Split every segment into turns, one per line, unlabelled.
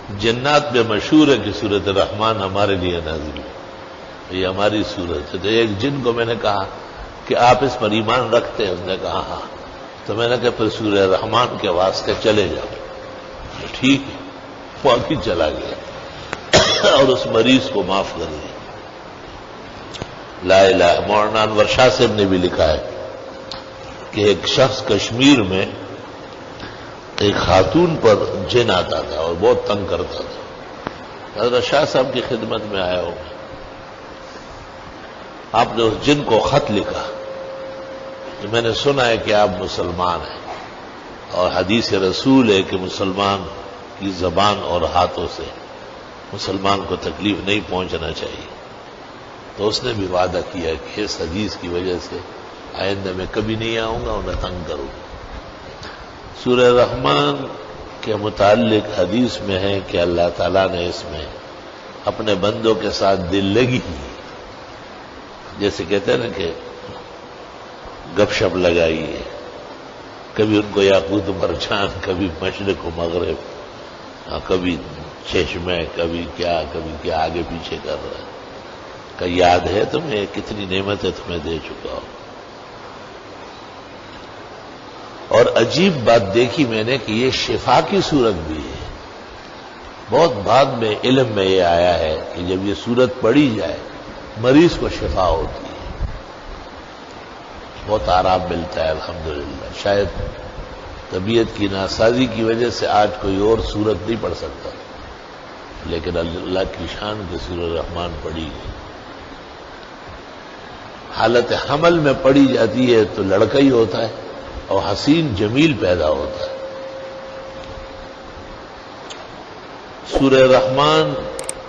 جنات میں مشہور ہے کہ سورۃ الرحمن ہمارے لیے نازل ہے، یہ ہماری سورت ہے۔ تو ایک جن کو میں نے کہا کہ آپ اس پر ایمان رکھتے ہیں؟ اس نے کہا ہاں۔ تو میں نے کہا پھر سورہ رحمان کے واسطے چلے جاؤ۔ ٹھیک ہے، وہ ابھی چلا گیا اور اس مریض کو معاف کر دیا۔ لا الہ۔ مولانا انور شاہ صاحب نے بھی لکھا ہے کہ ایک شخص کشمیر میں ایک خاتون پر جن آتا تھا اور بہت تنگ کرتا تھا۔ حضرت شاہ صاحب کی خدمت میں آیا ہو، آپ نے اس جن کو خط لکھا کہ میں نے سنا ہے کہ آپ مسلمان ہیں اور حدیث رسول ہے کہ مسلمان کی زبان اور ہاتھوں سے مسلمان کو تکلیف نہیں پہنچنا چاہیے۔ تو اس نے بھی وعدہ کیا کہ اس حدیث کی وجہ سے آئندہ میں کبھی نہیں آؤں گا اور نہ تنگ کروں گا۔ سورہ رحمان کے متعلق حدیث میں ہے کہ اللہ تعالیٰ نے اس میں اپنے بندوں کے ساتھ دل لگی کی، جیسے کہتے ہیں نا کہ گپ شپ لگائی ہے، کبھی ان کو یاقوت مرجان، کبھی مشرق و مغرب، کبھی چشمے، کبھی کیا آگے پیچھے کر رہا ہے۔ کہ یاد ہے تمہیں کتنی نعمتیں تمہیں دے چکا ہوں۔ اور عجیب بات دیکھی میں نے کہ یہ شفا کی صورت بھی ہے۔ بہت بعد میں علم میں یہ آیا ہے کہ جب یہ صورت پڑھی جائے مریض کو شفا ہوتی ہے، بہت آرام ملتا ہے الحمدللہ۔ شاید طبیعت کی ناسازی کی وجہ سے آج کوئی اور صورت نہیں پڑھ سکتا، لیکن اللہ کی شان کی سورہ رحمان پڑھی گئی۔ حالت حمل میں پڑھی جاتی ہے تو لڑکا ہی ہوتا ہے اور حسین جمیل پیدا ہوتا ہے۔ سورہ رحمان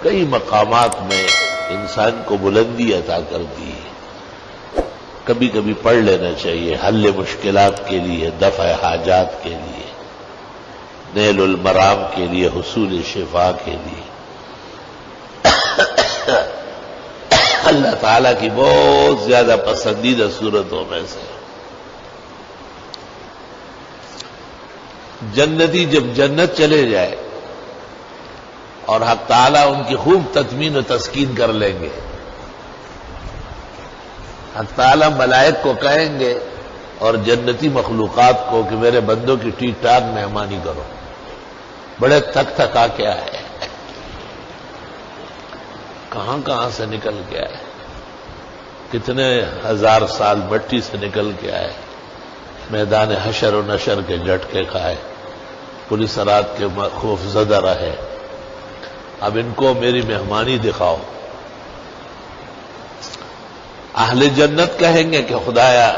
کئی مقامات میں انسان کو بلندی عطا کرتی ہے۔ کبھی کبھی پڑھ لینا چاہیے، حل مشکلات کے لیے، دفع حاجات کے لیے، نیل المرام کے لیے، حصول شفا کے لیے۔ اللہ تعالیٰ کی بہت زیادہ پسندیدہ صورتوں میں سے۔ جنتی جب جنت چلے جائے اور حق تعالیٰ ان کی خوب تطمین و تسکین کر لیں گے، حق تعالیٰ ملائک کو کہیں گے اور جنتی مخلوقات کو کہ میرے بندوں کی ٹھیک ٹھاک مہمانی کرو، بڑے تک تھکا کے آئے، کہاں سے نکل کے آئے، کتنے ہزار سال مٹی سے نکل کے آئے، میدان حشر و نشر کے جھٹکے کھائے، پولیس رات کے خوف زدہ رہے، اب ان کو میری مہمانی دکھاؤ۔ اہل جنت کہیں گے کہ خدایا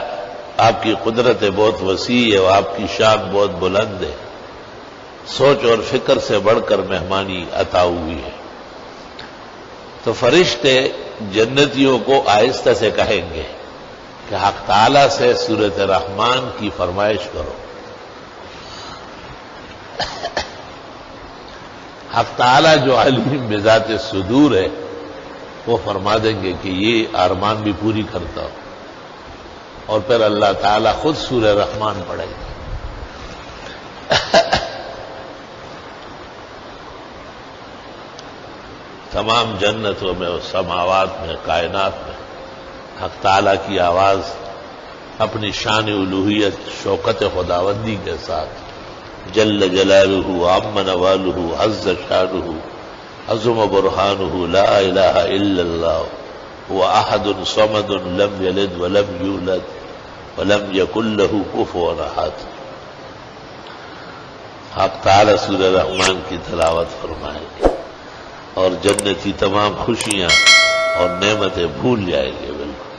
آپ کی قدرت بہت وسیع ہے اور آپ کی شان بہت بلند ہے، سوچ اور فکر سے بڑھ کر مہمانی عطا ہوئی ہے۔ تو فرشتے جنتیوں کو آہستہ سے کہیں گے کہ حق تعالیٰ سے سورۃ رحمان کی فرمائش کرو۔ حق تعالیٰ جو علیم بذات صدور ہے وہ فرما دیں گے کہ یہ ارمان بھی پوری کرتا ہو، اور پھر اللہ تعالیٰ خود سورہ رحمان پڑھے گا۔ تمام جنتوں میں اور سماوات میں، کائنات میں حق تعالیٰ کی آواز اپنی شان الوہیت، شوکت خداوندی کے ساتھ، جل جلالہ، عم نوالہ، عز شانہ، عظم برہانہ، لا الہ الا اللہ هو احد صمد لم یلد ولم یولد ولم یکن لہ کفوا احد۔ حق تعالیٰ سورہ رحمان کی تلاوت فرمائیں گے اور جنتی تمام خوشیاں اور نعمتیں بھول جائیں گے بالکل۔